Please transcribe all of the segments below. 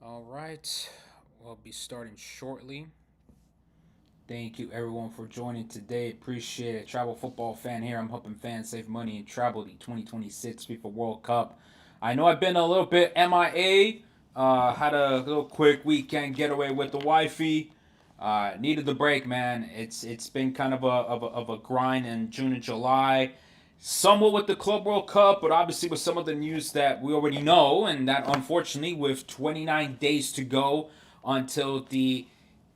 All right, we'll be starting shortly. Thank you everyone for joining today. Appreciate it. Travel football fan here. I'm helping fans save money and travel the 2026 FIFA World Cup. I know I've been a little bit MIA. Had a little quick weekend getaway with the wifey. Needed the break, man. It's been kind of a grind in June and July. Somewhat with the Club World Cup, but obviously with some of the news that we already know, and that unfortunately, with 29 days to go until the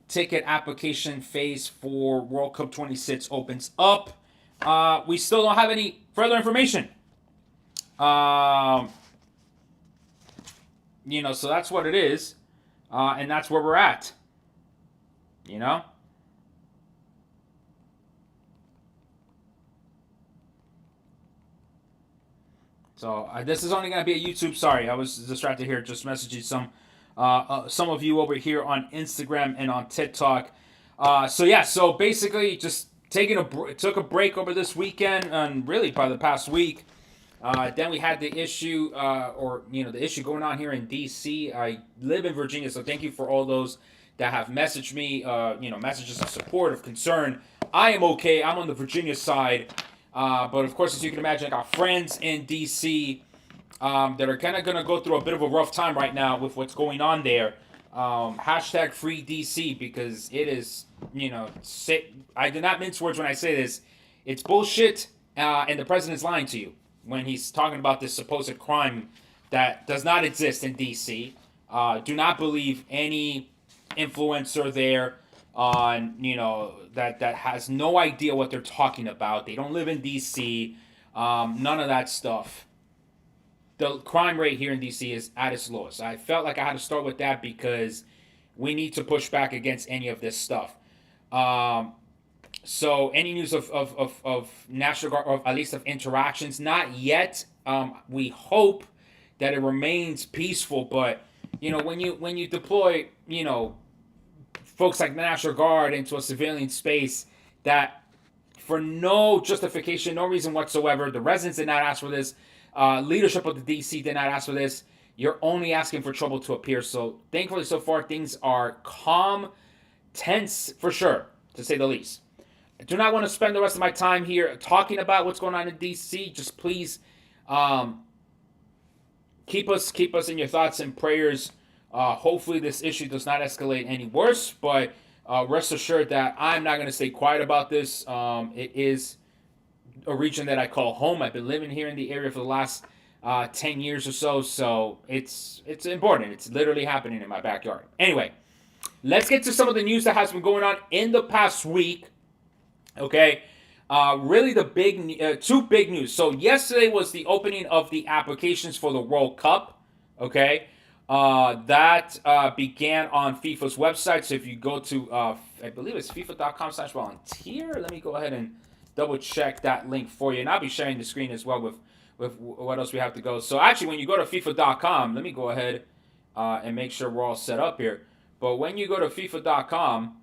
ticket application phase for World Cup 26 opens up, we still don't have any further information. Um, so that's what it is, and that's where we're at. You know. So this is only going to be a YouTube. Sorry, I was distracted here, just messaging some of you over here on Instagram and on TikTok. So basically, just took a break over this weekend, and really by the past week. Then we had the issue, the issue going on here in D.C. I live in Virginia, so thank you for all those that have messaged me, messages of support, of concern. I am okay. I'm on the Virginia side. But of course, as you can imagine, I got friends in DC that are kind of going to go through a bit of a rough time right now with what's going on there. Hashtag free DC because it is, I do not mince words when I say this. It's bullshit, and the president's lying to you when he's talking about this supposed crime that does not exist in DC. Do not believe any influencer there on that has no idea what they're talking about. They don't live in DC. None of that stuff. The crime rate here in DC is at its lowest. I felt like I had to start with that because we need to push back against any of this stuff. Um, so any news of National Guard, or at least of interactions, not yet. We hope that it remains peaceful, but when you deploy folks like the National Guard into a civilian space that for no justification, no reason whatsoever, the residents did not ask for this, leadership of the DC did not ask for this. You're only asking for trouble to appear. So thankfully, so far things are calm, tense for sure, to say the least. I do not want to spend the rest of my time here talking about what's going on in DC. Just please um, keep us in your thoughts and prayers. Hopefully, this issue does not escalate any worse. But rest assured that I'm not going to stay quiet about this. It is a region that I call home. I've been living here in the area for the last 10 years or so. So it's important. It's literally happening in my backyard. Anyway, let's get to some of the news that has been going on in the past week. Okay. Really, the two big news. So yesterday was the opening of the applications for the World Cup. Okay, that began on FIFA's website. So if you go to, I believe it's FIFA.com/volunteer. Let me go ahead and double check that link for you, and I'll be sharing the screen as well with what else we have to go. So actually, when you go to FIFA.com, let me go ahead and make sure we're all set up here. But when you go to FIFA.com,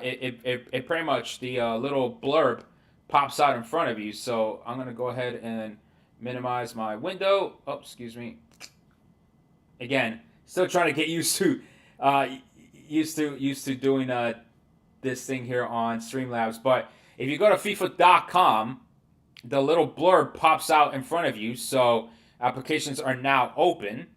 it pretty much the little blurb pops out in front of you. So I'm gonna go ahead and minimize my window. Oh, excuse me. Again, still trying to get uh, used to doing this thing here on Streamlabs. But if you go to FIFA.com, the little blurb pops out in front of you. So applications are now open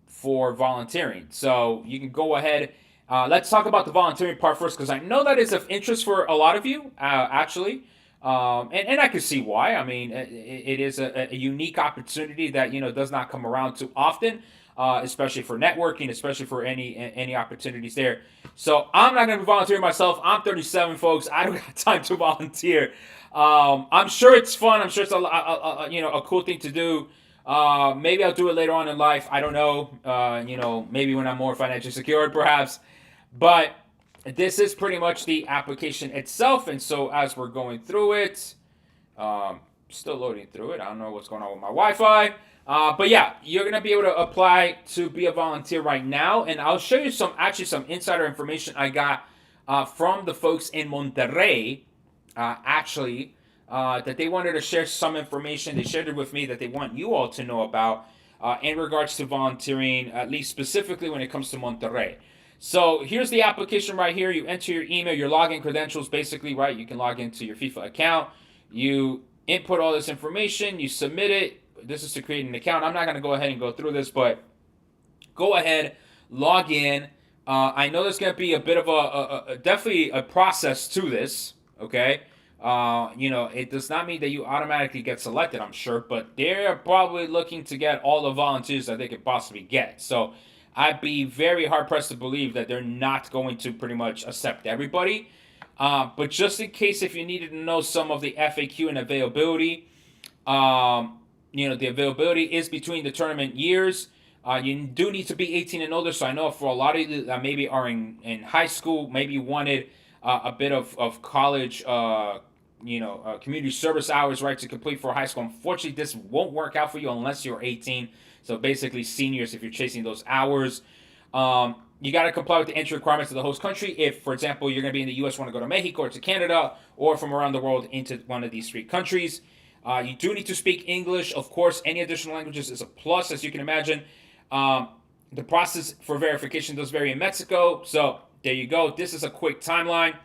for volunteering. So you can go ahead. Let's talk about the volunteering part first because I know that is of interest for a lot of you, actually. And I can see why. I mean, it is a unique opportunity that does not come around too often, especially for networking, especially for any opportunities there. So I'm not going to be volunteering myself. I'm 37, folks. I don't got time to volunteer. I'm sure it's fun. I'm sure it's a cool thing to do. Maybe I'll do it later on in life. I don't know. Maybe when I'm more financially secured, perhaps. But this is pretty much the application itself. And so as we're going through it, still loading through it. I don't know what's going on with my Wi-Fi. But yeah, you're going to be able to apply to be a volunteer right now. And I'll show you some insider information I got from the folks in Monterrey, that they wanted to share some information. They shared it with me that they want you all to know about. in regards to volunteering, at least specifically when it comes to Monterrey. So here's the application right here. You enter your email, your login credentials, basically, right? You can log into your FIFA account. You input all this information, you submit it. This is to create an account. I'm not going to go ahead and go through this, but go ahead, log in. I know there's going to be a bit of definitely a process to this, okay? It does not mean that you automatically get selected, I'm sure, but they're probably looking to get all the volunteers that they could possibly get. So I'd be very hard pressed to believe that they're not going to pretty much accept everybody. But just in case, if you needed to know some of the FAQ and availability, the availability is between the tournament years. You do need to be 18 and older. So I know for a lot of you that maybe are in high school, maybe you wanted a bit of college, community service hours, right, to complete for high school. Unfortunately, this won't work out for you unless you're 18. So basically, seniors, if you're chasing those hours. You got to comply with the entry requirements of the host country. If, for example, you're going to be in the U.S., want to go to Mexico or to Canada, or from around the world into one of these three countries. You do need to speak English. Of course, any additional languages is a plus, as you can imagine. The process for verification does vary in Mexico. So there you go. This is a quick timeline.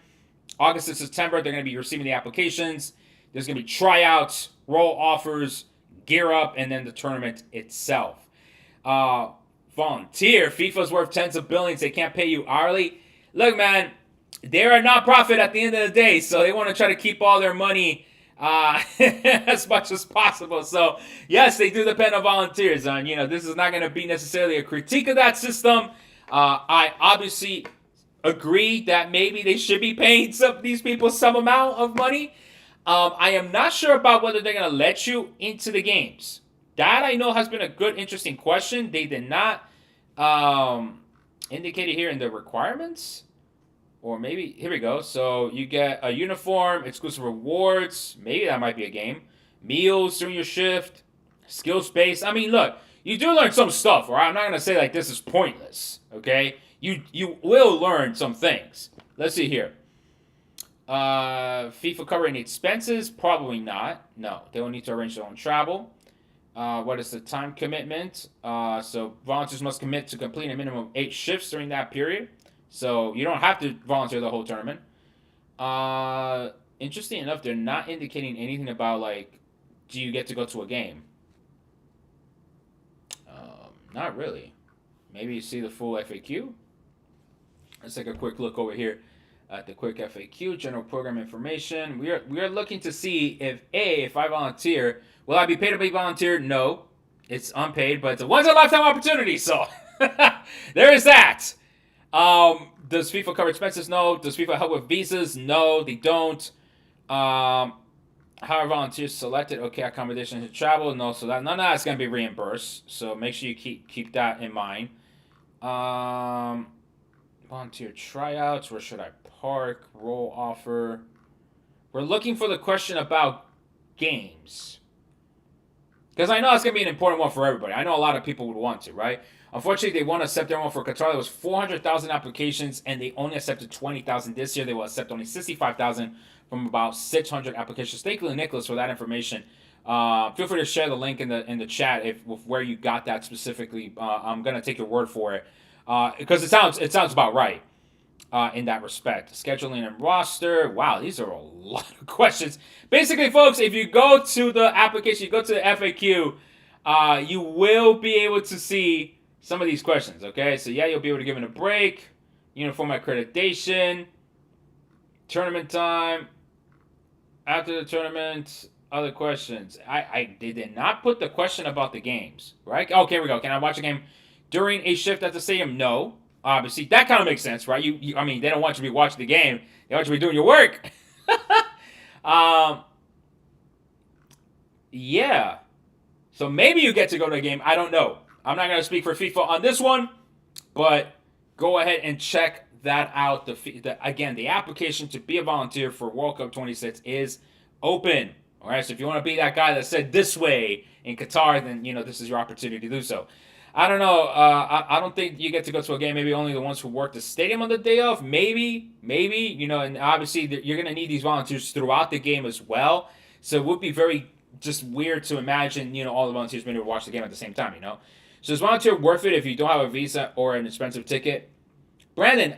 August to September, they're going to be receiving the applications. There's going to be tryouts, role offers, gear up, and then the tournament itself. Volunteer. FIFA's worth tens of billions. They can't pay you hourly. Look, man, they're a nonprofit at the end of the day, so they want to try to keep all their money as much as possible. So, yes, they do depend on volunteers. This is not going to be necessarily a critique of that system. I obviously agree that maybe they should be paying these people some amount of money. I am not sure about whether they're going to let you into the games. That I know has been a good, interesting question. They did not indicate it here in the requirements. Or maybe, here we go. So you get a uniform, exclusive rewards. Maybe that might be a game. Meals during your shift. Skills based. I mean, look, you do learn some stuff, right? I'm not going to say like this is pointless, okay? You will learn some things. Let's see here. FIFA covering expenses? Probably not. No, they will need to arrange their own travel. What is the time commitment? So volunteers must commit to completing a minimum of 8 shifts during that period. So you don't have to volunteer the whole tournament. Interesting enough, they're not indicating anything about, like, do you get to go to a game? Not really. Maybe you see the full FAQ. Let's take a quick look over here at the quick FAQ, general program information. We are looking to see if I volunteer, will I be paid to be volunteer? No, it's unpaid, but it's a once-in-a-lifetime opportunity, so there is that. Does FIFA cover expenses? No. Does FIFA help with visas? No, they don't. How are volunteers selected? Okay, accommodation to travel? No, so that none of that's going to be reimbursed, so make sure you keep that in mind. Volunteer tryouts, where should I park? Role offer. We're looking for the question about games. Because I know it's going to be an important one for everybody. I know a lot of people would want to, right? Unfortunately, they won't accept everyone for Qatar. There was 400,000 applications, and they only accepted 20,000 this year. They will accept only 65,000 from about 600 applications. Thank you, Nicholas, for that information. Feel free to share the link in the chat with where you got that specifically. I'm going to take your word for it. Because it sounds about right in that respect. Scheduling and roster. Wow, these are a lot of questions. Basically, folks, if you go to the application, you go to the FAQ, you will be able to see some of these questions, okay? So, yeah, you'll be able to give it a break. Uniform accreditation. Tournament time. After the tournament, other questions. They did not put the question about the games, right? Okay, here we go. Can I watch a game during a shift at the stadium? No. Obviously, that kind of makes sense, right? I mean, they don't want you to be watching the game. They want you to be doing your work. Yeah. So maybe you get to go to a game. I don't know. I'm not going to speak for FIFA on this one, but go ahead and check that out. Again, the application to be a volunteer for World Cup 26 is open. All right, so if you want to be that guy that said this way in Qatar, then, this is your opportunity to do so. I don't know. I don't think you get to go to a game. Maybe only the ones who work the stadium on the day of. Maybe, and obviously you're going to need these volunteers throughout the game as well. So it would be very just weird to imagine, all the volunteers being able to watch the game at the same time. So is volunteer worth it if you don't have a visa or an expensive ticket? Brandon,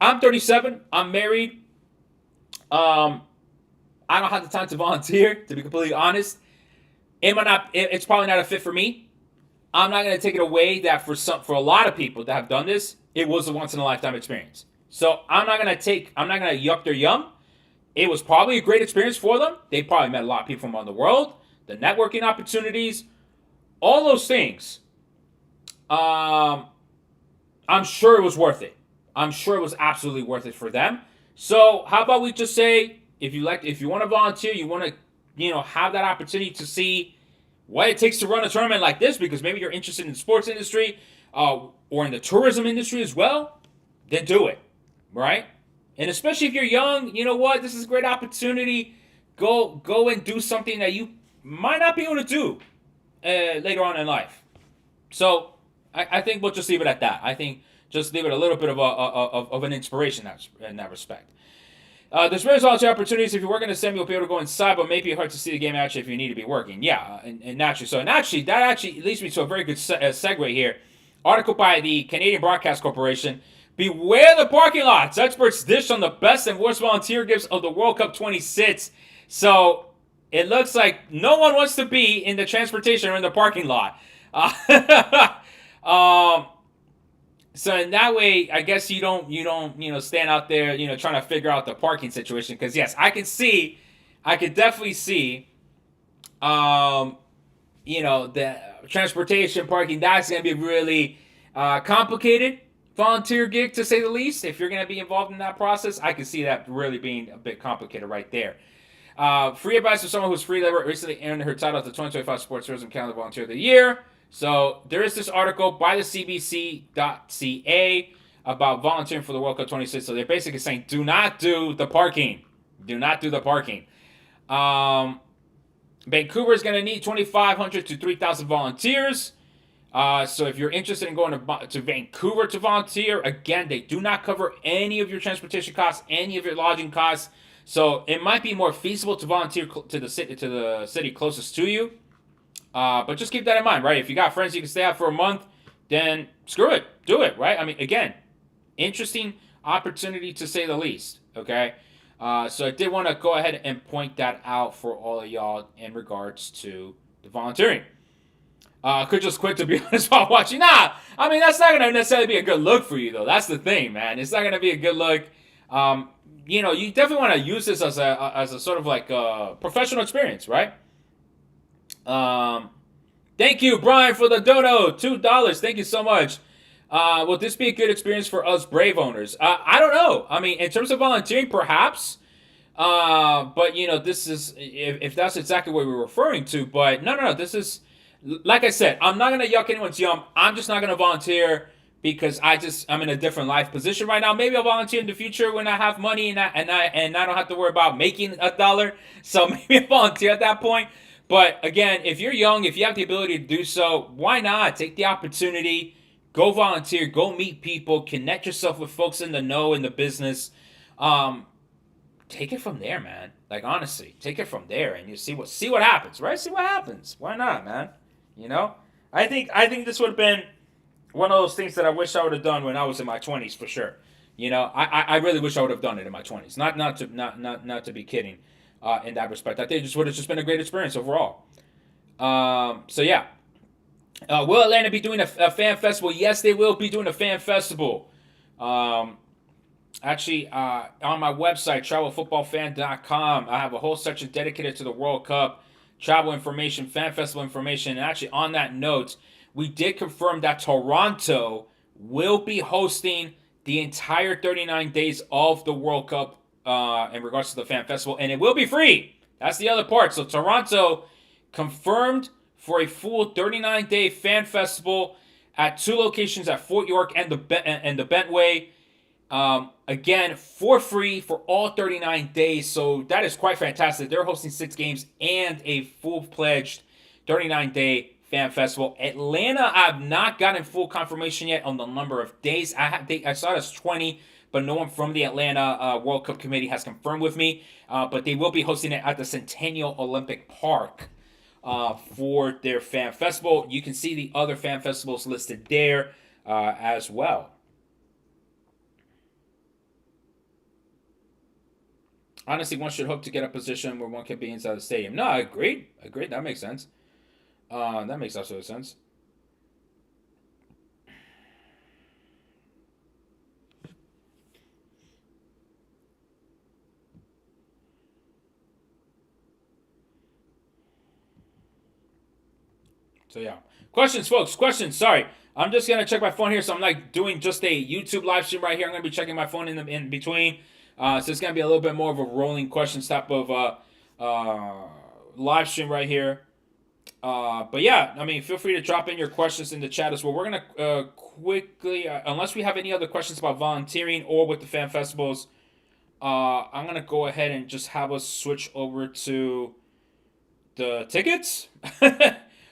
I'm 37. I'm married. I don't have the time to volunteer, to be completely honest. It's probably not a fit for me. I'm not gonna take it away that for a lot of people that have done this, it was a once in a lifetime experience. So I'm not gonna yuck their yum. It was probably a great experience for them. They probably met a lot of people from around the world, the networking opportunities, all those things. I'm sure it was worth it. I'm sure it was absolutely worth it for them. So how about we just say, if you want to volunteer, you want to, have that opportunity to see what it takes to run a tournament like this, because maybe you're interested in the sports industry, or in the tourism industry as well, then do it, right? And especially if you're young, you know what? This is a great opportunity. Go and do something that you might not be able to do later on in life. So I think we'll just leave it at that. I think just leave it a little bit of an inspiration in that respect. There's various volunteer opportunities. If you're working the sim, you'll be able to go inside, but maybe hard to see the game actually if you need to be working. Yeah, and naturally. So, that actually leads me to a very good segue here. Article by the Canadian Broadcast Corporation. Beware the parking lots. Experts dish on the best and worst volunteer gifts of the World Cup 26. So, it looks like no one wants to be in the transportation or in the parking lot. So in that way, I guess you don't stand out there trying to figure out the parking situation, because yes, I could definitely see the transportation parking, that's gonna be really complicated volunteer gig, to say the least. If you're gonna be involved in that process, I can see that really being a bit complicated right there. Free advice for someone who's free labor recently earned her title as the 2025 Sports Tourism Canada Volunteer of the Year. So there is this article by the CBC.ca about volunteering for the World Cup 26. So they're basically saying, do not do the parking. Do not do the parking. Vancouver is going to need 2,500 to 3,000 volunteers. So if you're interested in going to Vancouver to volunteer, again, they do not cover any of your transportation costs, any of your lodging costs. So it might be more feasible to volunteer to the city closest to you. But just keep that in mind, right? If you got friends you can stay out for a month, then screw it. Do it, right? I mean, again, interesting opportunity to say the least, okay? So I did want to go ahead and point that out for all of y'all in regards to the volunteering. Could just quit, to be honest, while watching. Nah, I mean, that's not going to necessarily be a good look for you, though. That's the thing, man. It's not going to be a good look. You definitely want to use this as a sort of like professional experience, right? Thank you, Brian, for the dono. $2. Thank you so much. Will this be a good experience for us Brave owners? I don't know. I mean, in terms of volunteering, perhaps. But, this is, if that's exactly what we're referring to. But, no. This is, like I said, I'm not going to yuck anyone's yum. I'm just not going to volunteer because I'm in a different life position right now. Maybe I'll volunteer in the future when I have money and I don't have to worry about making $1. So maybe I'll volunteer at that point. But again, if you're young, if you have the ability to do so, why not? Take the opportunity, go volunteer, go meet people, connect yourself with folks in the know, in the business. Take it from there, man. Like, honestly, take it from there and you see what happens, right? See what happens. Why not, man? I think this would have been one of those things that I wish I would have done when I was in my 20s, for sure. I really wish I would have done it in my 20s. Not to be kidding. In that respect, I think it would have just been a great experience overall. So yeah, will Atlanta be doing a fan festival? Yes, they will be doing a fan festival. Actually, on my website, travelfootballfan.com, I have a whole section dedicated to the World Cup, travel information, fan festival information. And actually, on that note, we did confirm that Toronto will be hosting the entire 39 days of the World Cup in regards to the fan festival, and it will be free. That's the other part. So Toronto confirmed for a full 39-day fan festival at 2 locations at Fort York and the Bentway. Again, for free for all 39 days. So that is quite fantastic. They're hosting 6 games and a full-fledged 39-day fan festival. Atlanta, I've not gotten full confirmation yet on the number of days. I saw it as 20. but no one from the Atlanta World Cup committee has confirmed with me. But they will be hosting it at the Centennial Olympic Park for their fan festival. You can see the other fan festivals listed there as well. Honestly, one should hope to get a position where one can be inside the stadium. No, I agreed. Agreed. That makes sense. That makes absolute sense. So yeah, questions, folks. Questions. Sorry, I'm just gonna check my phone here. So I'm like doing just a YouTube live stream right here. I'm gonna be checking my phone in between. So it's gonna be a little bit more of a rolling questions type of live stream right here. But yeah, I mean, feel free to drop in your questions in the chat as well. We're gonna quickly, unless we have any other questions about volunteering or with the fan festivals, I'm gonna go ahead and just have us switch over to the tickets,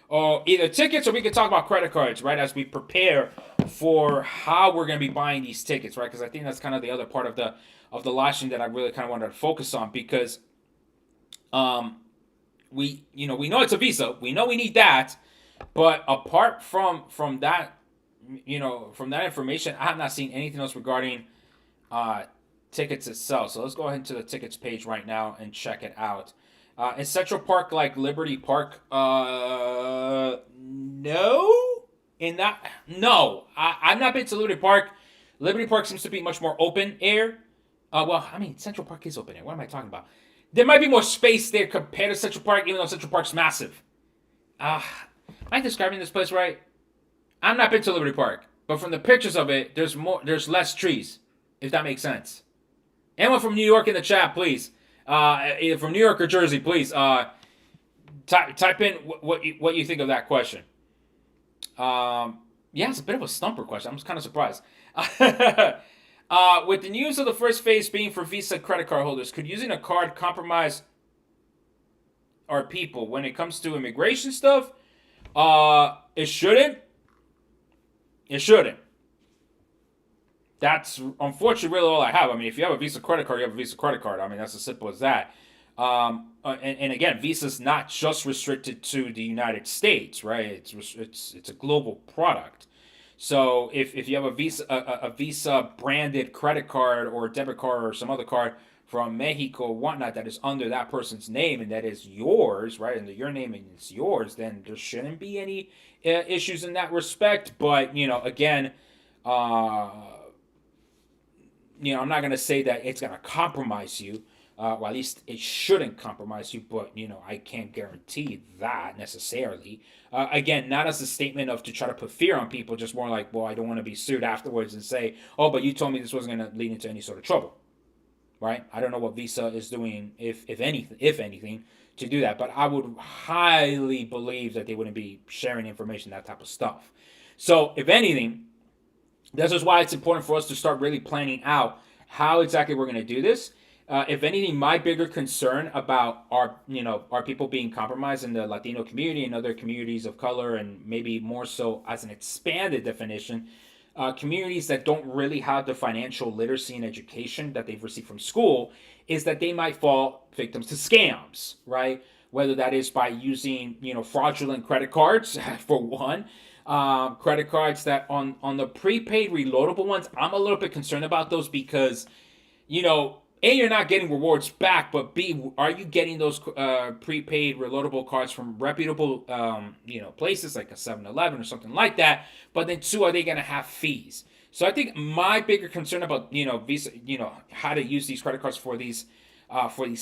or either tickets, or we can talk about credit cards, right? As we prepare for how we're gonna be buying these tickets, right? Because I think that's kind of the other part of the live stream that I really kind of wanted to focus on because, we know it's a Visa, we know we need that, but apart from that, from that information, I have not seen anything else regarding tickets itself. So let's go ahead to the tickets page right now and check it out. Is Central Park like Liberty Park? No. No. I've not been to Liberty Park. Liberty Park seems to be much more open air. Well, I mean, Central Park is open air. What am I talking about? There might be more space there compared to Central Park, even though Central Park's massive. Am I describing this place right? I've not been to Liberty Park, but from the pictures of it, there's less trees, if that makes sense. Anyone from New York in the chat, please. Either from New York or Jersey, please. Type in what you think of that question. Yeah, it's a bit of a stumper question. I'm just kind of surprised. With the news of the first phase being for Visa credit card holders, could using a card compromise our people when it comes to immigration stuff? It shouldn't. It shouldn't. That's unfortunately really all I have. I mean, if you have a Visa credit card, you have a Visa credit card. I mean, that's as simple as that. And again, Visa's not just restricted to the United States, right? It's a global product. So if you have a Visa branded credit card or debit card or some other card from Mexico or whatnot that is under that person's name and that is yours, right, under your name and it's yours, then there shouldn't be any issues in that respect. But again, I'm not gonna say that it's gonna compromise you. Or at least it shouldn't compromise you, but I can't guarantee that necessarily. Again, not as a statement of to try to put fear on people, just more like, well, I don't want to be sued afterwards and say, oh, but you told me this wasn't going to lead into any sort of trouble, right? I don't know what Visa is doing, if anything, to do that, but I would highly believe that they wouldn't be sharing information, that type of stuff. So, if anything, this is why it's important for us to start really planning out how exactly we're going to do this. If anything, my bigger concern about our people being compromised in the Latino community and other communities of color, and maybe more so as an expanded definition, communities that don't really have the financial literacy and education that they've received from school, is that they might fall victims to scams, right? Whether that is by using fraudulent credit cards for one. Credit cards that on the prepaid reloadable ones, I'm a little bit concerned about those because A, you're not getting rewards back, but B, are you getting those prepaid reloadable cards from reputable places like a 7-Eleven or something like that? But then 2, are they going to have fees? So I think my bigger concern about Visa, how to use these credit cards for these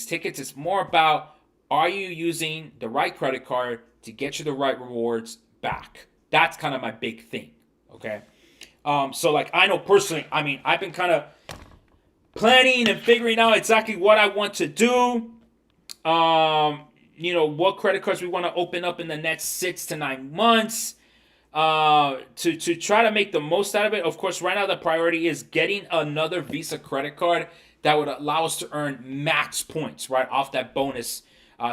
tickets is more about, are you using the right credit card to get you the right rewards back? That's kind of my big thing. Okay. So like I know personally, I mean, I've been kind of planning and figuring out exactly what I want to do. What credit cards we want to open up in the next 6 to 9 months. To try to make the most out of it. Of course, right now the priority is getting another Visa credit card that would allow us to earn max points, right, off that bonus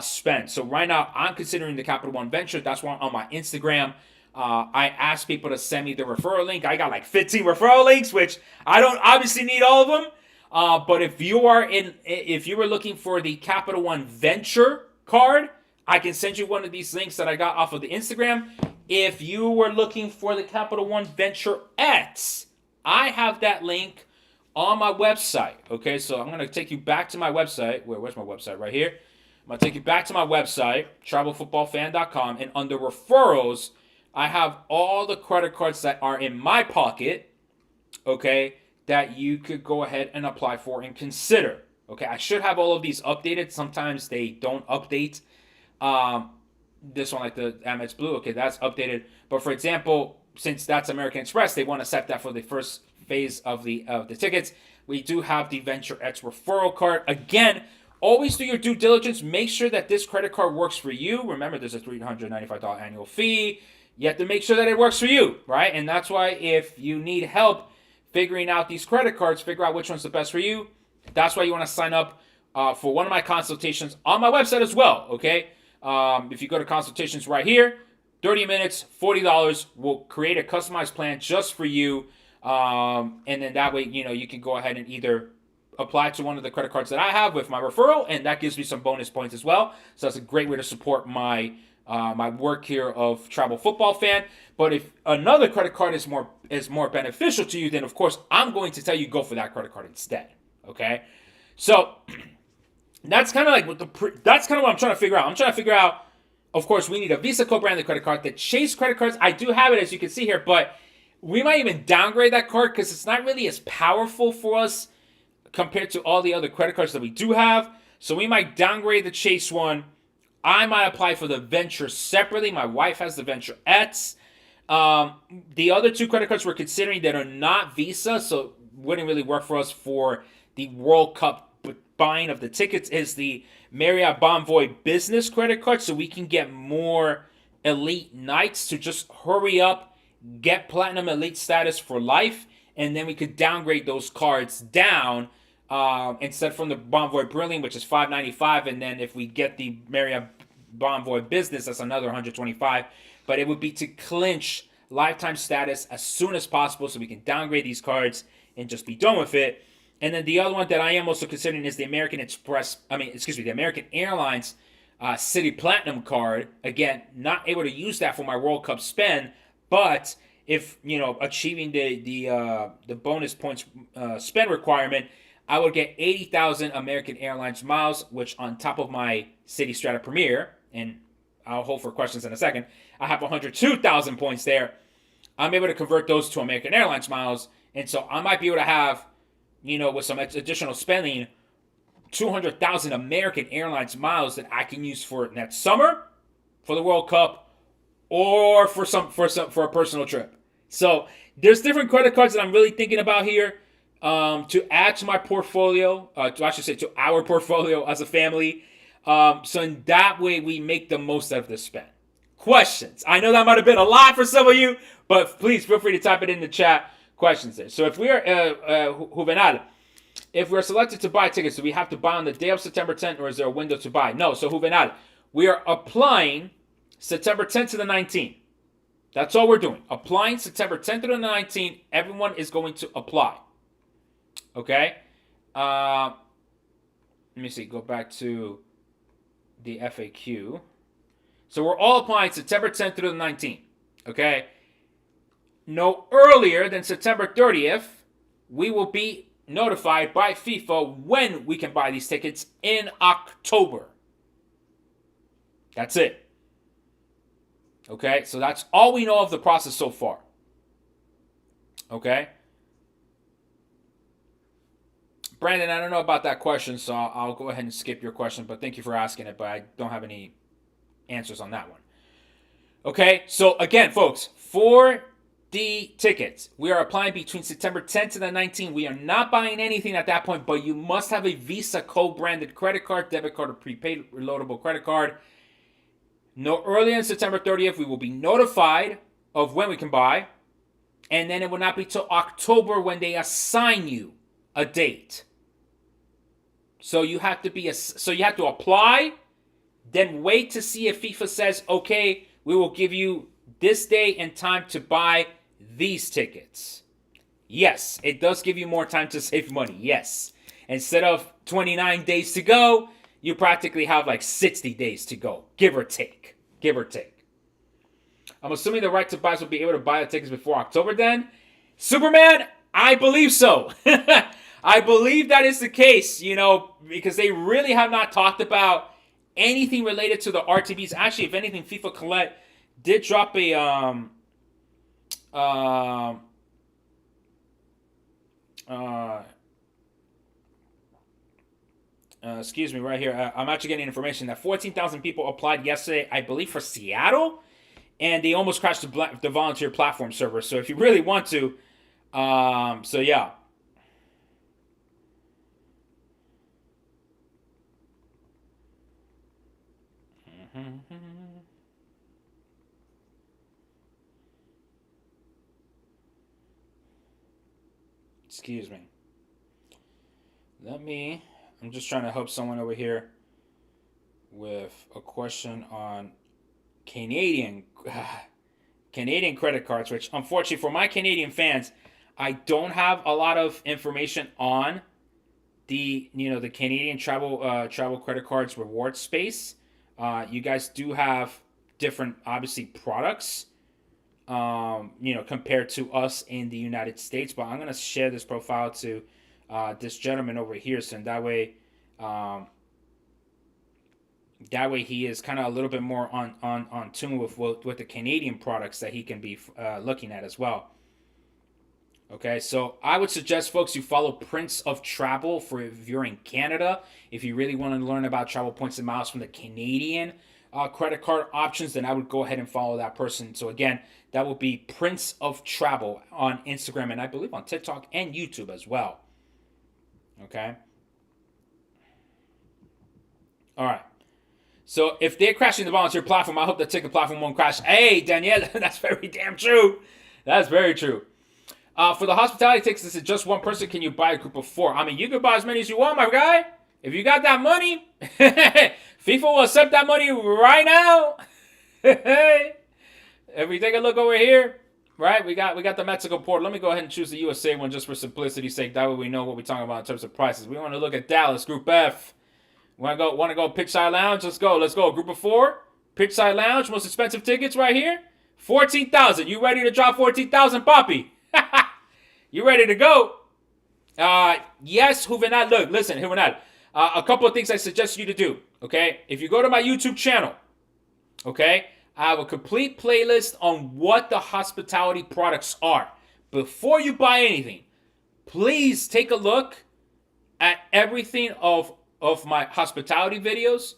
spend. So right now I'm considering the Capital One venture. That's why on my Instagram I asked people to send me the referral link. I got like 15 referral links, which I don't obviously need all of them. But if you were looking for the Capital One Venture card, I can send you one of these links that I got off of the Instagram. If you were looking for the Capital One Venture X, I have that link on my website. Okay, so I'm going to take you back to my website. Where's my website? Right here. I'm going to take you back to my website, travelfootballfan.com, and under referrals, I have all the credit cards that are in my pocket, okay, that you could go ahead and apply for and consider. Okay, I should have all of these updated. Sometimes they don't update. This one, like the Amex Blue, okay, that's updated. But for example, since that's American Express, they want to set that for the first phase of the tickets. We do have the Venture X referral card. Again, always do your due diligence. Make sure that this credit card works for you. Remember, there's a $395 annual fee. You have to make sure that it works for you, right? And that's why if you need help figuring out these credit cards, figure out which one's the best for you. That's why you want to sign up for one of my consultations on my website as well, okay? If you go to consultations right here, 30 minutes, $40, we'll create a customized plan just for you. And then that way, you can go ahead and either apply to one of the credit cards that I have with my referral, and that gives me some bonus points as well. So that's a great way to support my work here of Travel Football Fan. But if another credit card is more beneficial to you, then of course I'm going to tell you go for that credit card instead. Okay, so that's kind of like that's kind of what I'm trying to figure out. I'm trying to figure out. Of course, we need a Visa co-branded credit card. The Chase credit cards, I do have it, as you can see here, but we might even downgrade that card because it's not really as powerful for us compared to all the other credit cards that we do have. So we might downgrade the Chase one. I might apply for the Venture separately. My wife has the Venture X. The other two credit cards we're considering that are not Visa, so wouldn't really work for us for the World Cup buying of the tickets, is the Marriott Bonvoy business credit card, so we can get more elite nights to just hurry up, get platinum elite status for life, and then we could downgrade those cards down instead from the Bonvoy Brilliant, which is $595, and then if we get the Marriott Bonvoy business, that's another $125. But it would be to clinch lifetime status as soon as possible, so we can downgrade these cards and just be done with it. And then the other one that I am also considering is the American Airlines City Platinum card. Again, not able to use that for my World Cup spend, but if achieving the bonus points spend requirement, I would get 80,000 American Airlines miles, which on top of my City Strata Premier, and I'll hold for questions in a second, I have 102,000 points there. I'm able to convert those to American Airlines miles, and so I might be able to have, with some additional spending, 200,000 American Airlines miles that I can use for next summer, for the World Cup, or for a personal trip. So there's different credit cards that I'm really thinking about here to add to my portfolio, to our portfolio as a family. So in that way, we make the most out of this spend. Questions? I know that might have been a lot for some of you, but please feel free to type it in the chat. Questions there. So if we are Juvenal, if we're selected to buy tickets, do we have to buy on the day of September 10th, or is there a window to buy? No. So Juvenal, we are applying September 10th to the 19th. That's all we're doing. Applying September 10th to the 19th. Everyone is going to apply. Okay. Let me see. Go back to the FAQ. So we're all applying September 10th through the 19th. Okay. No earlier than September 30th, we will be notified by FIFA when we can buy these tickets in October. That's it. Okay, so that's all we know of the process so far. Okay. Brandon, I don't know about that question, so I'll go ahead and skip your question, but thank you for asking it, but I don't have any answers on that one. Okay, so again, folks, for the tickets, we are applying between September 10th to the 19th. We are not buying anything at that point, but you must have a Visa co-branded credit card, debit card, or prepaid reloadable credit card. No earlier than September 30th, we will be notified of when we can buy, and then it will not be till October when they assign you a date. So you have to apply, then wait to see if FIFA says, okay, we will give you this day and time to buy these tickets. Yes, it does give you more time to save money. Yes. Instead of 29 days to go, you practically have like 60 days to go, give or take. Give or take. I'm assuming the right to buy will be able to buy the tickets before October then. Superman, I believe so. I believe that is the case, because they really have not talked about anything related to the RTBs. Actually, if anything, FIFA Collect did drop a excuse me, right here. I'm actually getting information that 14,000 people applied yesterday, I believe, for Seattle, and they almost crashed the volunteer platform server. So if you really want to, so yeah. Excuse me. I'm just trying to help someone over here with a question on Canadian credit cards, which unfortunately for my Canadian fans, I don't have a lot of information on the Canadian travel credit cards reward space. You guys do have different, obviously, products, compared to us in the United States. But I'm gonna share this profile to this gentleman over here, so that way he is kind of a little bit more on tune with the Canadian products that he can be looking at as well. Okay, so I would suggest, folks, you follow Prince of Travel for if you're in Canada. If you really want to learn about travel points and miles from the Canadian credit card options, then I would go ahead and follow that person. So again, that will be Prince of Travel on Instagram and I believe on TikTok and YouTube as well. Okay. All right. So if they're crashing the volunteer platform, I hope the ticket platform won't crash. Hey, Danielle, that's very damn true. That's very true. For the hospitality tickets, this is just one person. Can you buy a group of 4? I mean, you can buy as many as you want, my guy. If you got that money, FIFA will accept that money right now. If we take a look over here, right, we got the Mexico port. Let me go ahead and choose the USA one just for simplicity's sake. That way we know what we're talking about in terms of prices. We want to look at Dallas, Group F. Want to go Pitchside Lounge? Let's go. Group of 4, Pitchside Lounge, most expensive tickets right here. 14,000. You ready to drop 14,000, Poppy? You ready to go? Yes, Juvenal. Look, listen, Juvenal. A couple of things I suggest you to do, okay? If you go to my YouTube channel, okay, I have a complete playlist on what the hospitality products are. Before you buy anything, please take a look at everything of my hospitality videos.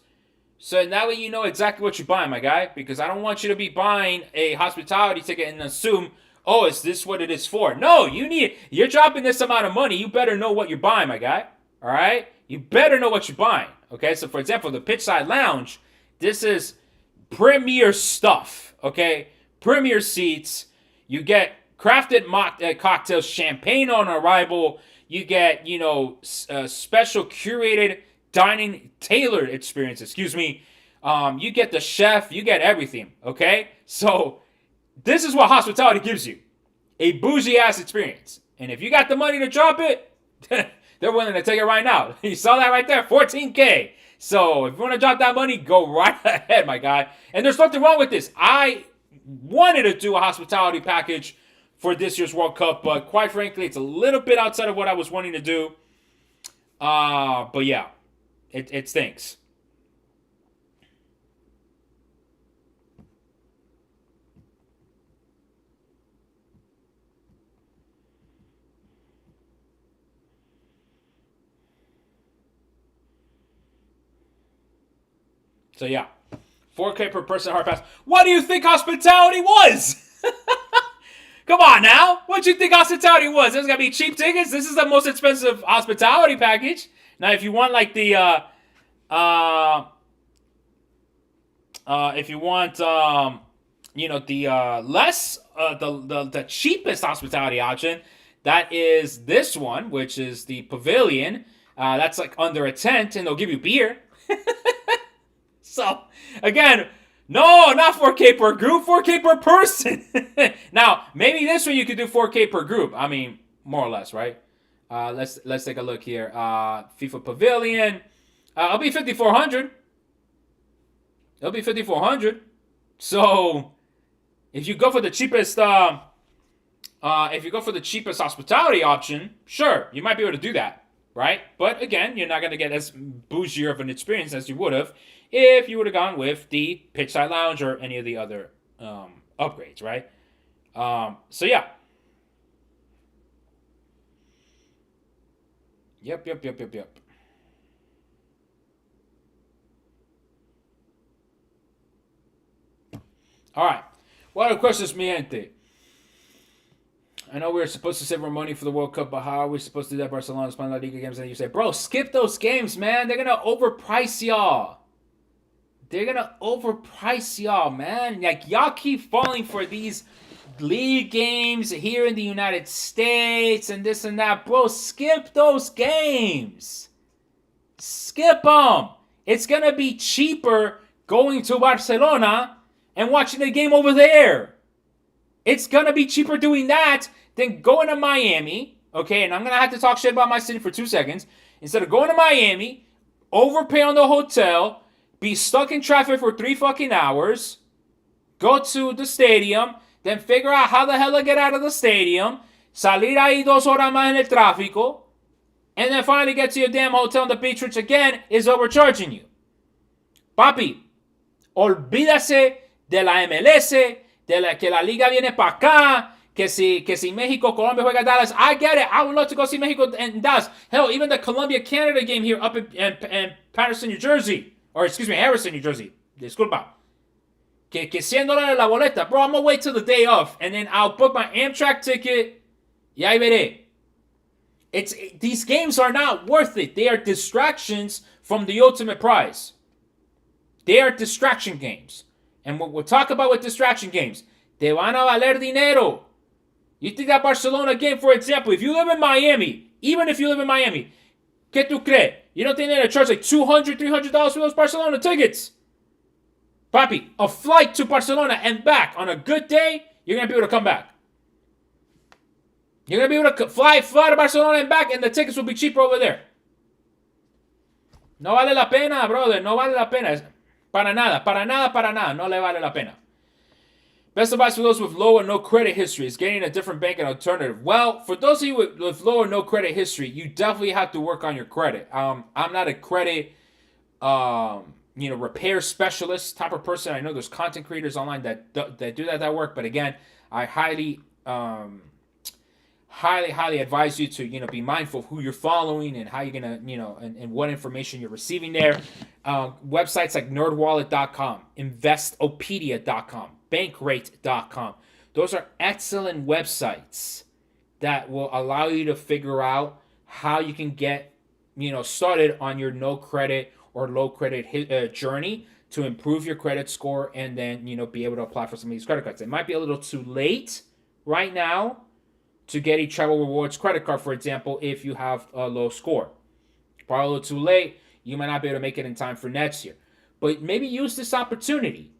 So that way you know exactly what you're buying, my guy. Because I don't want you to be buying a hospitality ticket and assume, oh, is this what it is for? No, you're dropping this amount of money. You better know what you're buying, my guy. All right? You better know what you're buying. Okay? So, for example, the Pitchside Lounge, this is premier stuff. Okay? Premier seats. You get crafted cocktails, champagne on arrival. You get, special curated dining tailored experience. Excuse me. You get the chef. You get everything. Okay? So, this is what hospitality gives you. A bougie-ass experience. And if you got the money to drop it, they're willing to take it right now. You saw that right there? $14K. So if you want to drop that money, go right ahead, my guy. And there's nothing wrong with this. I wanted to do a hospitality package for this year's World Cup, but quite frankly, it's a little bit outside of what I was wanting to do. But yeah, it stinks. So yeah, 4K per person hard pass. What do you think hospitality was? Come on now. What do you think hospitality was? There's gonna be cheap tickets. This is the most expensive hospitality package. Now, if you want like the if you want the cheapest hospitality option, that is this one, which is the Pavilion. That's like under a tent, and they'll give you beer. So, again, No, not 4K per group, 4K per person. Now, maybe this one you could do 4K per group. I mean, more or less, right? Let's take a look here. FIFA Pavilion. It'll be 5,400. It'll be 5,400. So if you go for the cheapest, hospitality option, sure, you might be able to do that, right? But again, you're not going to get as bougie of an experience as you would have if you would have gone with the pitchside lounge or any of the other upgrades, right? So yeah. Yep. All right. What other questions, mi gente? I know we were supposed to save more money for the World Cup, but how are we supposed to do that? Barcelona's playing La Liga games, and you say, bro, skip those games, man. They're gonna overprice y'all. Man. Like, y'all keep falling for these league games here in the United States and this and that. Bro, skip those games. Skip them. It's gonna be cheaper going to Barcelona and watching the game over there. It's going to be cheaper doing that than going to Miami, okay? And I'm going to have to talk shit about my city for 2 seconds. Instead of going to Miami, overpay on the hotel, be stuck in traffic for 3 fucking hours, go to the stadium, then figure out how the hell to get out of the stadium, salir ahí 2 horas más en el tráfico, and then finally get to your damn hotel on the beach, which again is overcharging you. Papi, olvídase de la MLS, que la liga viene para acá, que si México, Colombia juega Dallas. I get it. I would love to go see Mexico and Dallas. Hell, even the Colombia-Canada game here up in Patterson, New Jersey. Or, excuse me, Harrison, New Jersey. Disculpa. Que $100 la boleta. Bro, I'm going to wait till the day off. And then I'll book my Amtrak ticket. Y ahí veré. These games are not worth it. They are distractions from the ultimate prize. They are distraction games. And what we'll talk about with distraction games, te van a valer dinero. You think that Barcelona game, for example, if you live in Miami, even if you live in Miami, ¿qué tú crees? You don't think they're going to charge like $200, $300 for those Barcelona tickets? Papi, a flight to Barcelona and back on a good day, you're going to be able to come back. You're going to be able to fly to Barcelona and back, and the tickets will be cheaper over there. No vale la pena, brother. No vale la pena. Para nada. No le vale la pena. Best advice for those with low or no credit history is getting a different bank and alternative. Well, for those of you with low or no credit history, you definitely have to work on your credit. I'm not a credit, repair specialist type of person. I know there's content creators online that do that work, but again, I highly advise you to be mindful of who you're following and how you're gonna and what information you're receiving there. Websites like nerdwallet.com, investopedia.com, bankrate.com. Those are excellent websites that will allow you to figure out how you can get started on your no credit or low credit journey to improve your credit score and then be able to apply for some of these credit cards. It might be a little too late right now to get a travel rewards credit card, for example, if you have a low score. Probably a little too late. You might not be able to make it in time for next year. But maybe use this opportunity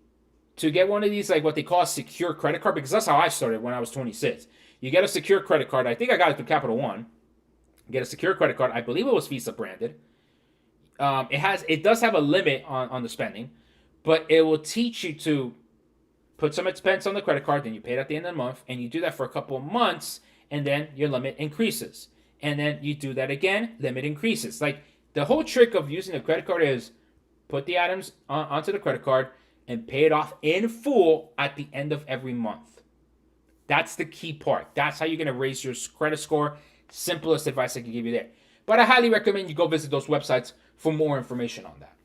to get one of these, like what they call a secure credit card, because that's how I started when I was 26. You get a secure credit card. I think I got it through Capital One. Get a secure credit card. I believe it was Visa branded. It does have a limit on the spending, but it will teach you to put some expense on the credit card, then you pay it at the end of the month, and you do that for a couple of months, and then your limit increases. And then you do that again, limit increases. Like, the whole trick of using a credit card is put the items onto the credit card and pay it off in full at the end of every month. That's the key part. That's how you're going to raise your credit score. Simplest advice I can give you there. But I highly recommend you go visit those websites for more information on that.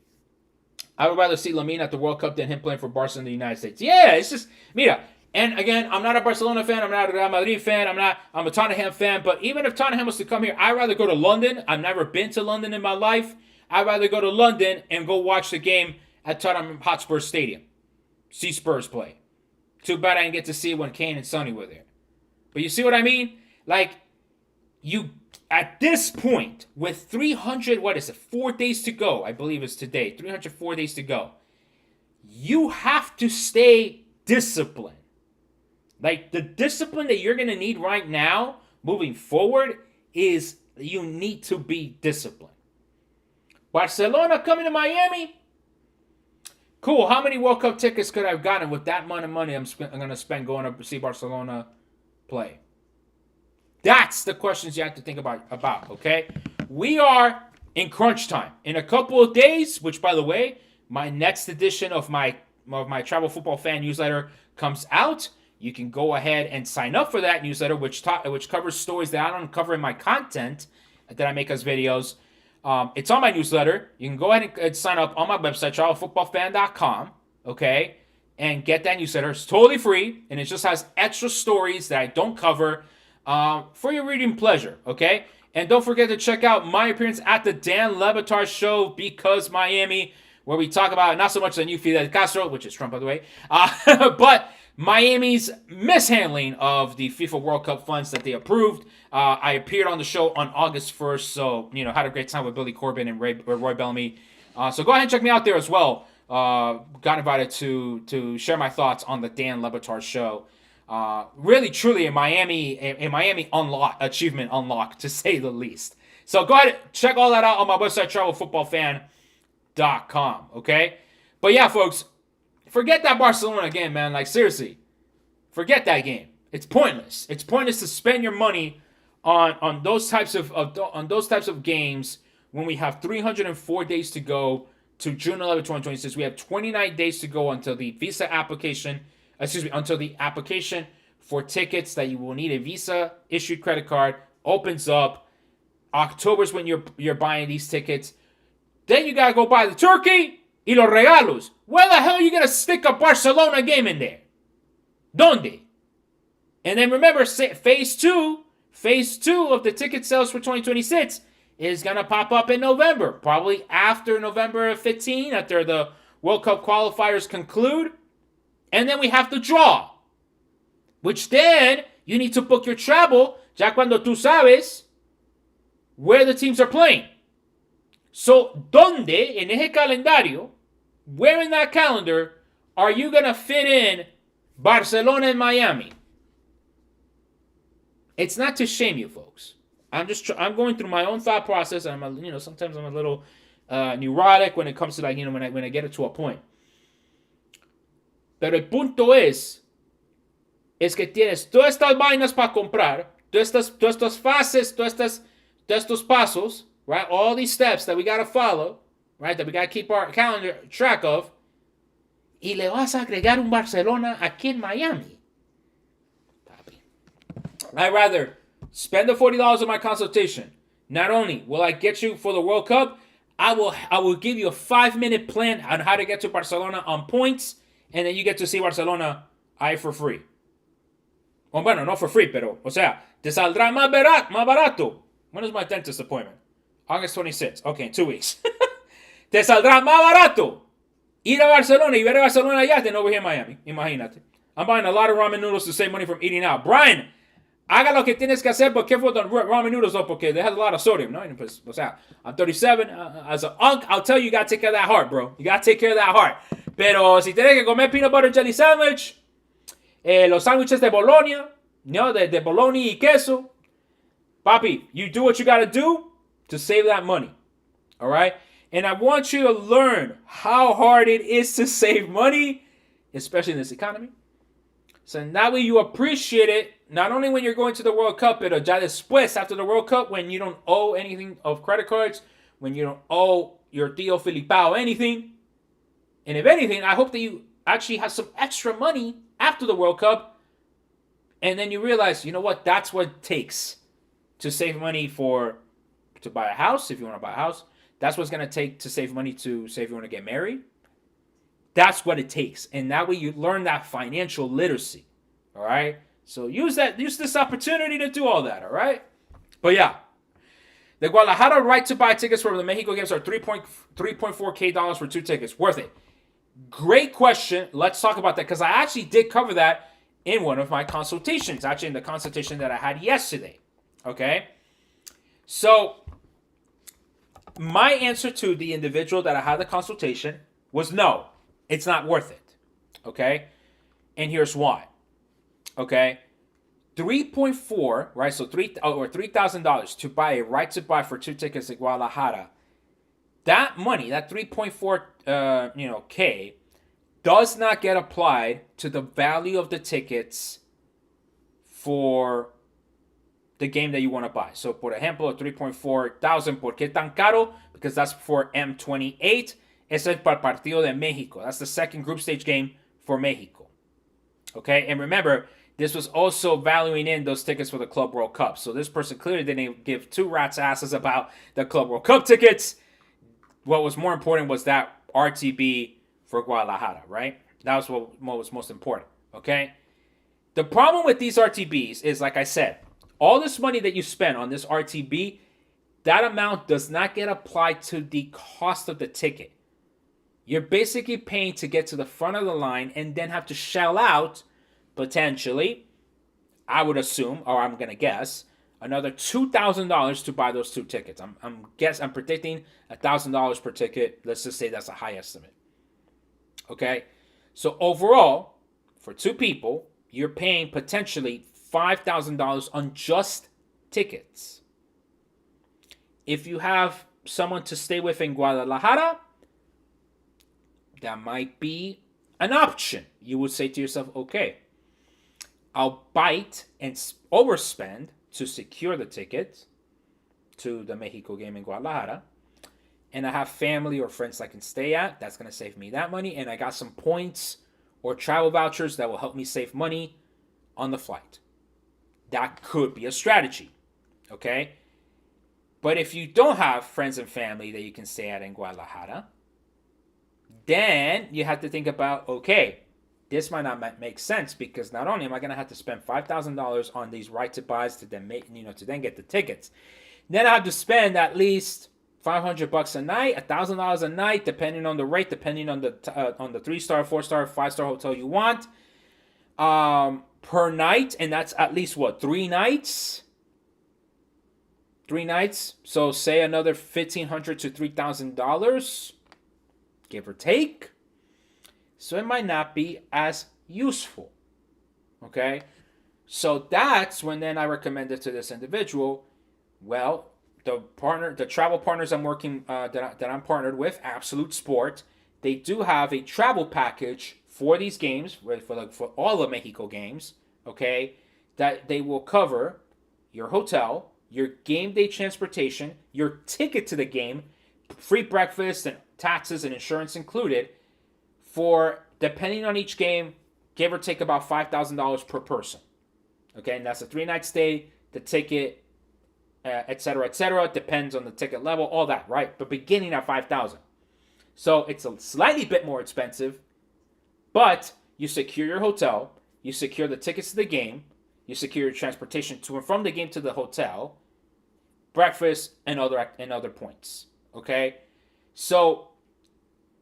I would rather see Lamine at the World Cup than him playing for Barca in the United States. Yeah, it's just, mira. And again, I'm not a Barcelona fan. I'm not a Real Madrid fan. I'm a Tottenham fan. But even if Tottenham was to come here, I'd rather go to London. I've never been to London in my life. I'd rather go to London and go watch the game at Tottenham Hotspur Stadium. See Spurs play. Too bad I didn't get to see it when Kane and Sonny were there. But you see what I mean? Like, you, at this point, with 4 days to go, I believe it's today, 304 days to go. you have to stay disciplined. Like, the discipline that you're going to need right now moving forward is you need to be disciplined. Barcelona coming to Miami? Cool. How many World Cup tickets could I have gotten with that amount of money I'm going to spend going to see Barcelona play? That's the questions you have to think about, okay? We are in crunch time. In a couple of days, which, by the way, my next edition of my Travel Football Fan newsletter comes out. You can go ahead and sign up for that newsletter, which covers stories that I don't cover in my content that I make as videos. It's on my newsletter. You can go ahead and sign up on my website, travelfootballfan.com, okay, and get that newsletter. It's totally free, and it just has extra stories that I don't cover for your reading pleasure, okay? And don't forget to check out my appearance at the Dan Le Batard Show, Because Miami, where we talk about not so much the new Fidel Castro, which is Trump, by the way, but Miami's mishandling of the FIFA World Cup funds that they approved. I appeared on the show on August 1st, so, had a great time with Billy Corbin and Roy Bellamy. So go ahead and check me out there as well. Got invited to share my thoughts on the Dan Le Batard Show. Really, truly, a Miami achievement unlock, to say the least. So go ahead and check all that out on my website, travelfootballfan.com, okay? But yeah, folks, forget that Barcelona game, man. Like, seriously, forget that game. It's pointless. It's pointless to spend your money on those types of games when we have 304 days to go to June 11, 2026. We have 29 days to go until the until the application for tickets that you will need a Visa issued credit card opens up. October's when you're buying these tickets. Then you gotta go buy the turkey y los regalos. Where the hell are you gonna stick a Barcelona game in there? ¿Dónde? And then remember, phase two of the ticket sales for 2026 is gonna pop up in November, probably after November 15, after the World Cup qualifiers conclude. And then we have to draw, which then you need to book your travel ya cuando tú sabes where the teams are playing. So, ¿dónde en ese calendario, where in that calendar, are you going to fit in Barcelona and Miami? It's not to shame you, folks. I'm going through my own thought process, and sometimes I'm a little neurotic when it comes to, like, when I get it to a point. Pero el punto es que tienes todas estas vainas para comprar, todas estas fases, todos estos pasos, right? All these steps that we got to follow, right? That we got to keep our calendar track of. Y le vas a agregar un Barcelona aquí en Miami. Papi. I'd rather spend the $40 on my consultation. Not only will I get you for the World Cup, I will give you a 5-minute plan on how to get to Barcelona on points. And then you get to see Barcelona ahí for free. Bueno, no for free, pero, o sea, te saldrá más barato. When is my dentist appointment? August 26th. Okay, in 2 weeks. Te saldrá más barato ir a Barcelona y ver a Barcelona allá than over here in Miami. Imagínate. I'm buying a lot of ramen noodles to save money from eating out. Brian, haga lo que tienes que hacer, but careful with the ramen noodles, though, porque they have a lot of sodium, no? O sea, I'm 37. As an unk, I'll tell you, you got to take care of that heart, bro. You got to take care of that heart. Pero si tienes que comer peanut butter jelly sandwich, los sándwiches de Bologna, de bologna y queso, papi, you do what you got to do to save that money. All right? And I want you to learn how hard it is to save money, especially in this economy. So that way you appreciate it, not only when you're going to the World Cup, but ya después, after the World Cup, when you don't owe anything of credit cards, when you don't owe your tío Filipao anything. And if anything, I hope that you actually have some extra money after the World Cup. And then you realize, you know what? That's what it takes to save money to buy a house, if you want to buy a house. That's what's going to take to save money to say if you want to get married. That's what it takes. And that way you learn that financial literacy. All right? So use this opportunity to do all that. All right? But yeah. The Guadalajara right to buy tickets for the Mexico games are $3.4K for 2 tickets. Worth it. Great question. Let's talk about that, because I actually did cover that in one of my consultations. Actually, in the consultation that I had yesterday. Okay? So, my answer to the individual that I had the consultation was no. It's not worth it. Okay? And here's why. Okay? 3.4, right? So $3,000 to buy a right to buy for 2 tickets to Guadalajara. That money, that 3.4 K, does not get applied to the value of the tickets for the game that you want to buy. So, por ejemplo, 3.4 thousand, ¿por qué tan caro? Because that's for M28. Ese es para el Partido de México. That's the second group stage game for Mexico. Okay, and remember, this was also valuing in those tickets for the Club World Cup. So this person clearly didn't give two rats' asses about the Club World Cup tickets. What was more important was that RTB for Guadalajara, right? That was what was most important, okay? The problem with these RTBs is, like I said, all this money that you spend on this RTB, that amount does not get applied to the cost of the ticket. You're basically paying to get to the front of the line and then have to shell out, potentially, I would assume, or I'm going to guess, another $2,000 to buy those 2 tickets. I'm predicting $1,000 per ticket. Let's just say that's a high estimate. Okay? So overall, for 2 people, you're paying potentially $5,000 on just tickets. If you have someone to stay with in Guadalajara, that might be an option. You would say to yourself, okay, I'll bite and overspend to secure the ticket to the Mexico game in Guadalajara. And I have family or friends I can stay at. That's going to save me that money. And I got some points or travel vouchers that will help me save money on the flight. That could be a strategy. Okay? But if you don't have friends and family that you can stay at in Guadalajara, then you have to think about, okay, this might not make sense because not only am I going to have to spend $5,000 on these right to buys to then get the tickets, then I have to spend at least $500 a night, $1,000 a night, depending on the rate, depending on the 3-star, 4-star, 5-star hotel you want, per night, and that's at least what, 3 nights. 3 nights, so say another $1,500 to $3,000, give or take. So it might not be as useful. Okay? So that's when then I recommended to this individual, well, the travel partners I'm working that I'm partnered with, Absolute Sport, they do have a travel package for these games, for all the Mexico games, okay, that they will cover your hotel, your game day transportation, your ticket to the game, free breakfast and taxes and insurance included, for, depending on each game, give or take about $5,000 per person. Okay, and that's a 3-night stay, the ticket, etc., depends on the ticket level, all that, right? But beginning at $5,000. So it's a slightly bit more expensive, but you secure your hotel, you secure the tickets to the game, you secure your transportation to and from the game to the hotel, breakfast, and other points. Okay, so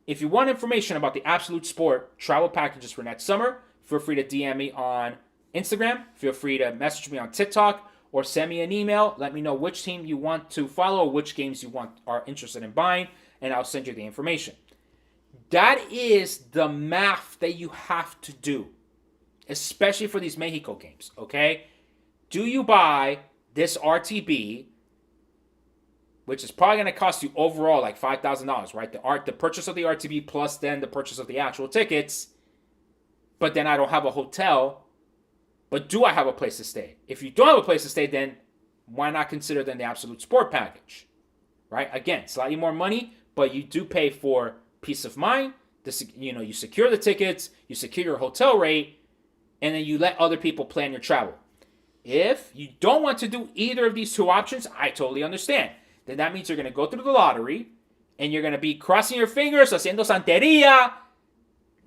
if you want information about the Absolute Sport travel packages for next summer, feel free to DM me on Instagram. Feel free to message me on TikTok or send me an email. Let me know which team you want to follow or which games you are interested in buying, and I'll send you the information. That is the math that you have to do, especially for these Mexico games, okay? Do you buy this RTB, which is probably going to cost you overall like $5,000, right? The purchase of the RTB plus then the purchase of the actual tickets. But then I don't have a hotel. But do I have a place to stay? If you don't have a place to stay, then why not consider then the Absolute Sport package, right? Again, slightly more money, but you do pay for peace of mind. You secure the tickets, you secure your hotel rate, and then you let other people plan your travel. If you don't want to do either of these 2 options, I totally understand. Then that means you're going to go through the lottery and you're going to be crossing your fingers, haciendo santeria,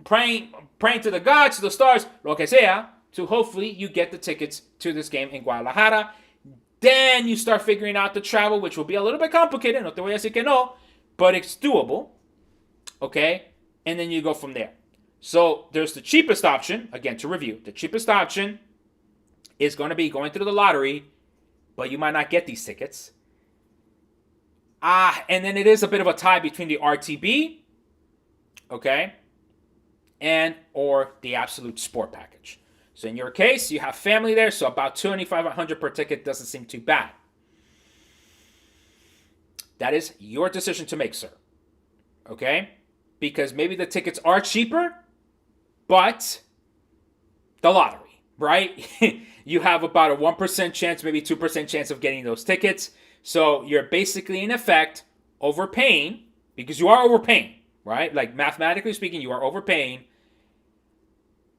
praying to the gods, to the stars, lo que sea, to hopefully you get the tickets to this game in Guadalajara. Then you start figuring out the travel, which will be a little bit complicated, no te voy a decir que no, but it's doable, okay? And then you go from there. So there's the cheapest option, again, to review. The cheapest option is going to be going through the lottery, but you might not get these tickets. And then it is a bit of a tie between the RTB, okay, and or the absolute sport package. So in your case, you have family there, so about $2,500 per ticket doesn't seem too bad. That is your decision to make, sir. Okay? Because maybe the tickets are cheaper, but the lottery, right? You have about a 1% chance, maybe 2% chance of getting those tickets. So you're basically, in effect, overpaying, because you are overpaying, right? Like, mathematically speaking, you are overpaying,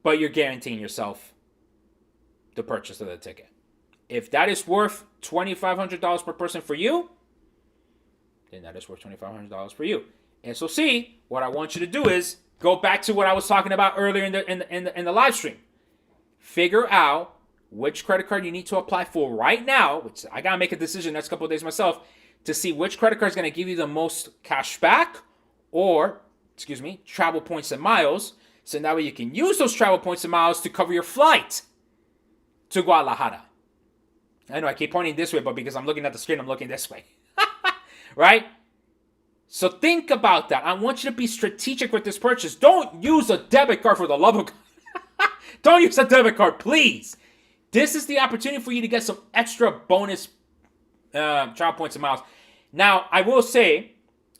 but you're guaranteeing yourself the purchase of the ticket. If that is worth $2,500 per person for you, then that is worth $2,500 for you. And so, see, what I want you to do is go back to what I was talking about earlier in the live stream. Figure out which credit card you need to apply for right now, which I gotta make a decision next couple of days myself, to see which credit card is gonna give you the most cash back, or, travel points and miles. So that way you can use those travel points and miles to cover your flight to Guadalajara. I know I keep pointing this way, but because I'm looking at the screen, I'm looking this way. Right? So think about that. I want you to be strategic with this purchase. Don't use a debit card, for the love of God. Don't use a debit card, please. This is the opportunity for you to get some extra bonus travel points and miles. Now, I will say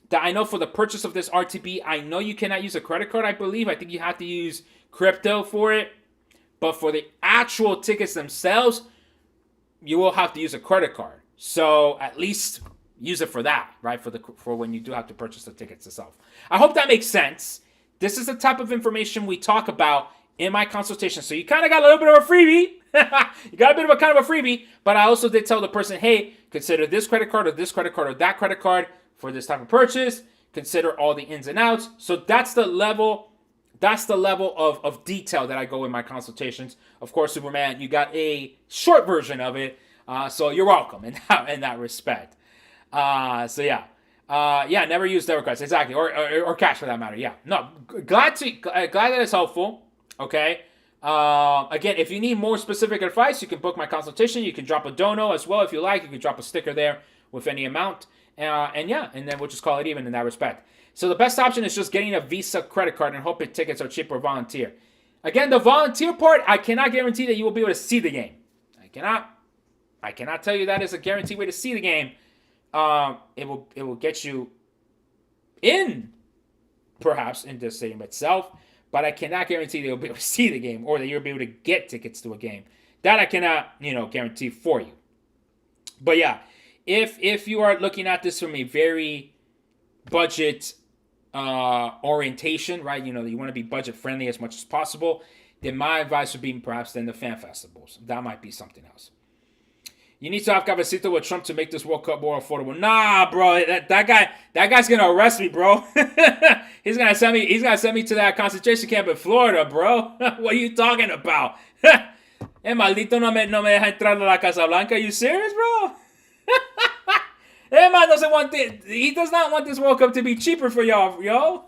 that I know for the purchase of this RTB, I know you cannot use a credit card, I believe. I think you have to use crypto for it. But for the actual tickets themselves, you will have to use a credit card. So at least use it for that, right? For when you do have to purchase the tickets itself. I hope that makes sense. This is the type of information we talk about in my consultation. So you kind of got a little bit of a freebie. You got a bit of a kind of a freebie. But I also did tell the person, hey, consider this credit card or this credit card or that credit card for this type of purchase. Consider all the ins and outs. So that's the level of detail that I go in my consultations. Of course, Superman, you got a short version of it. So you're welcome in that respect. Never use debit cards, exactly, or cash for that matter. Yeah, no, glad that it's helpful. Okay. Again, if you need more specific advice, you can book my consultation. You can drop a dono as well if you like. You can drop a sticker there with any amount, and then we'll just call it even in that respect. So the best option is just getting a Visa credit card and hoping tickets are cheaper volunteer. Again, the volunteer part, I cannot guarantee that you will be able to see the game. I cannot tell you that is a guaranteed way to see the game. It will get you in, perhaps, in the stadium itself, but I cannot guarantee that you'll be able to see the game or that you'll be able to get tickets to a game. That I cannot, guarantee for you. But yeah, if you are looking at this from a very budget orientation, right? You want to be budget friendly as much as possible, then my advice would be perhaps then the fan festivals. That might be something else. You need to have Cabecito with Trump to make this World Cup more affordable. Nah, bro, that guy's gonna arrest me, bro. He's gonna send me to that concentration camp in Florida, bro. What are you talking about? Maldito no me deja entrar a la Casa Blanca. Are you serious, bro? Man he does not want this World Cup to be cheaper for y'all, yo.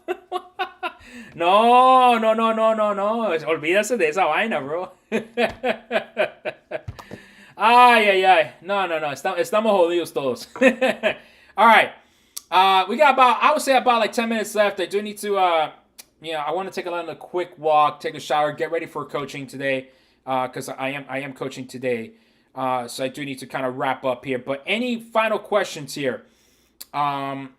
No. Olvídase de esa vaina, bro. Ay. No. Estamos jodidos todos. All right. We got about like 10 minutes left. I do need to, I want to take a quick walk, take a shower, get ready for coaching today, because I am coaching today. So I do need to kind of wrap up here. But any final questions here on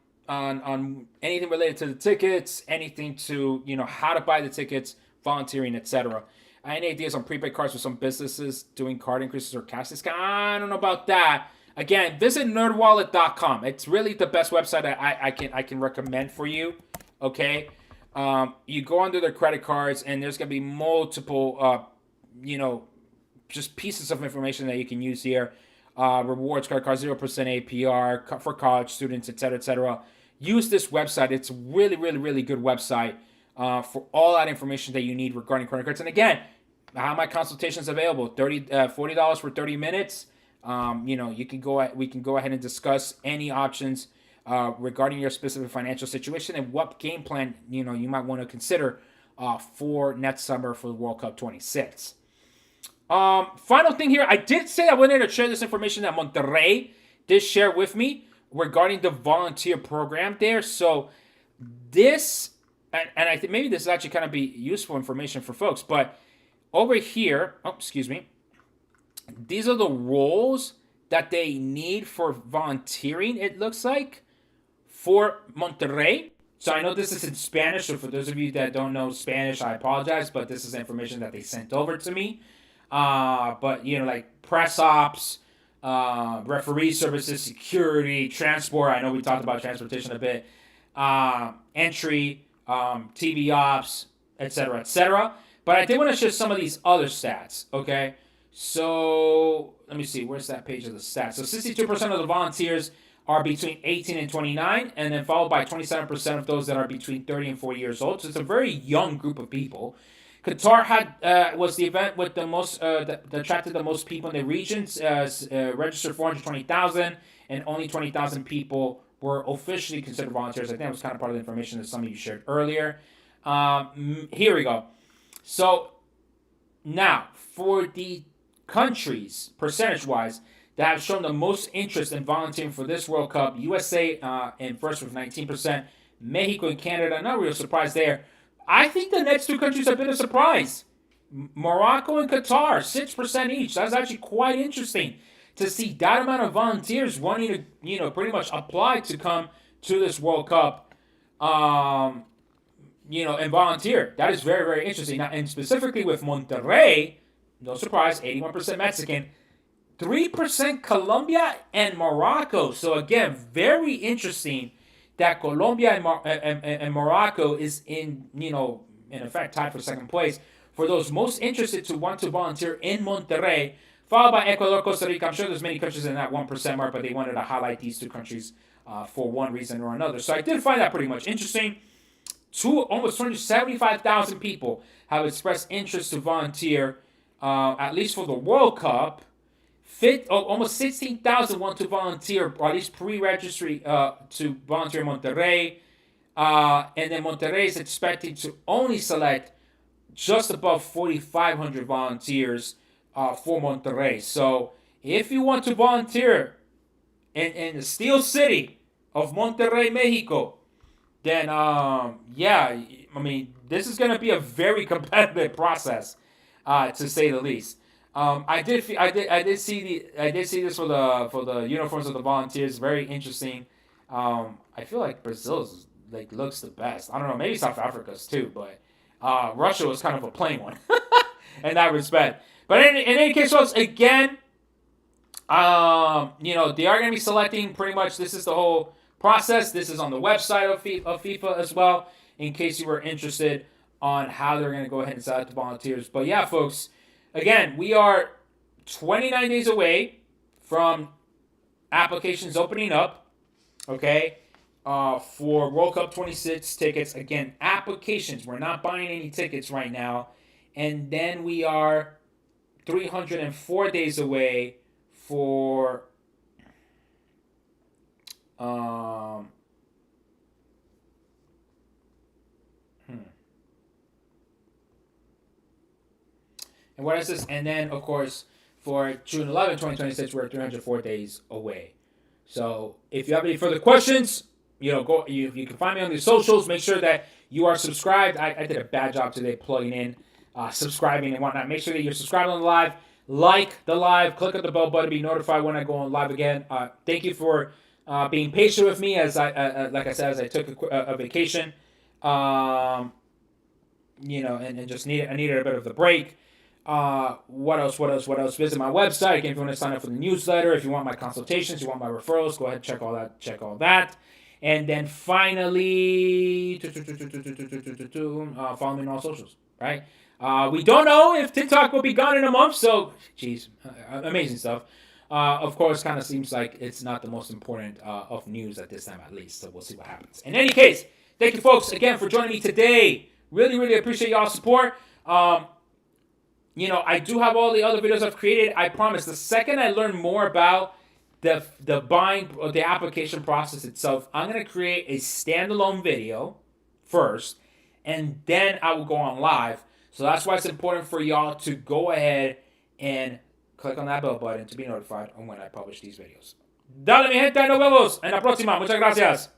anything related to the tickets, anything to, how to buy the tickets, volunteering, etc. Any ideas on prepaid cards for some businesses doing card increases or cash discount? I don't know about that. Again, visit nerdwallet.com. It's really the best website that I can recommend for you. Okay, you go under their credit cards, and there's gonna be multiple, just pieces of information that you can use here. Rewards credit card, 0% APR for college students, etc., etc. Use this website. It's really, really, really good website for all that information that you need regarding credit cards. And again, I have my consultations available. $40 for 30 minutes. We can go ahead and discuss any options regarding your specific financial situation and what game plan you might want to consider for next summer for the World Cup 26. Final thing here, I did say I wanted to share this information that Monterrey did share with me regarding the volunteer program there. So this and I think maybe this is actually kind of be useful information for folks, but over here, oh, excuse me, these are the roles that they need for volunteering, it looks like, for Monterrey. So I know this is in Spanish, so for those of you that don't know Spanish, I apologize, but this is information that they sent over to me. But, like press ops, referee services, security, transport. I know we talked about transportation a bit. Entry, TV ops, etc., etc. But I did want to share some of these other stats, okay? So let me see, where's that page of the stats? So 62% of the volunteers are between 18 and 29, and then followed by 27% of those that are between 30 and 40 years old. So it's a very young group of people. Qatar was the event with the most that attracted the most people in the regions. Registered 420,000, and only 20,000 people were officially considered volunteers. I think that was kind of part of the information that some of you shared earlier. Here we go. So now for the countries, percentage-wise, that have shown the most interest in volunteering for this World Cup, USA in first with 19%, Mexico and Canada, not real surprise there. I think the next two countries have been a surprise. Morocco and Qatar, 6% each. That's actually quite interesting to see that amount of volunteers wanting to, pretty much apply to come to this World Cup, and volunteer. That is very, very interesting. Now, and specifically with Monterrey, no surprise, 81% Mexican, 3% Colombia and Morocco. So again, very interesting that Colombia and Morocco is in effect tied for second place for those most interested to want to volunteer in Monterrey, followed by Ecuador, Costa Rica. I'm sure there's many countries in that 1% mark, but they wanted to highlight these two countries for one reason or another. So I did find that pretty much interesting. Almost 275,000 people have expressed interest to volunteer, at least for the World Cup. Almost 16,000 want to volunteer, or at least pre-registry to volunteer in Monterrey. And then Monterrey is expecting to only select just above 4,500 volunteers for Monterrey. So if you want to volunteer in the Steel City of Monterrey, Mexico, then this is going to be a very competitive process, to say the least. I did see this for the uniforms of the volunteers. Very interesting. I feel like Brazil's looks the best. I don't know, maybe South Africa's too, but Russia was kind of a plain one in that respect. But in any case, folks, again, they are going to be selecting pretty much. This is the whole process. This is on the website of FIFA as well, in case you were interested on how they're going to go ahead and select the volunteers. But yeah, folks. Again, we are 29 days away from applications opening up, okay, for World Cup 26 tickets. Again, applications. We're not buying any tickets right now. And then we are 304 days away for And what is this? And then, of course, for June 11, 2026, we're 304 days away. So if you have any further questions, you can find me on the socials. Make sure that you are subscribed. I did a bad job today plugging in, subscribing and whatnot. Make sure that you're subscribed on the live. Like the live. Click on the bell button to be notified when I go on live again. Thank you for being patient with me as like I said, as I took a vacation. And just I needed a bit of the break. What else? Visit my website. Again, if you want to sign up for the newsletter, if you want my consultations, you want my referrals, go ahead and check all that. And then finally, follow me on all socials, right? We don't know if TikTok will be gone in a month, so, amazing stuff. Of course, kind of seems like it's not the most important of news at this time, at least, so we'll see what happens. In any case, thank you, folks, again, for joining me today. Really, really appreciate y'all's support. I do have all the other videos I've created. I promise, the second I learn more about the buying or the application process itself, I'm going to create a standalone video first, and then I will go on live. So that's why it's important for y'all to go ahead and click on that bell button to be notified on when I publish these videos. Dale, mi gente, nos vemos en la próxima. Muchas gracias.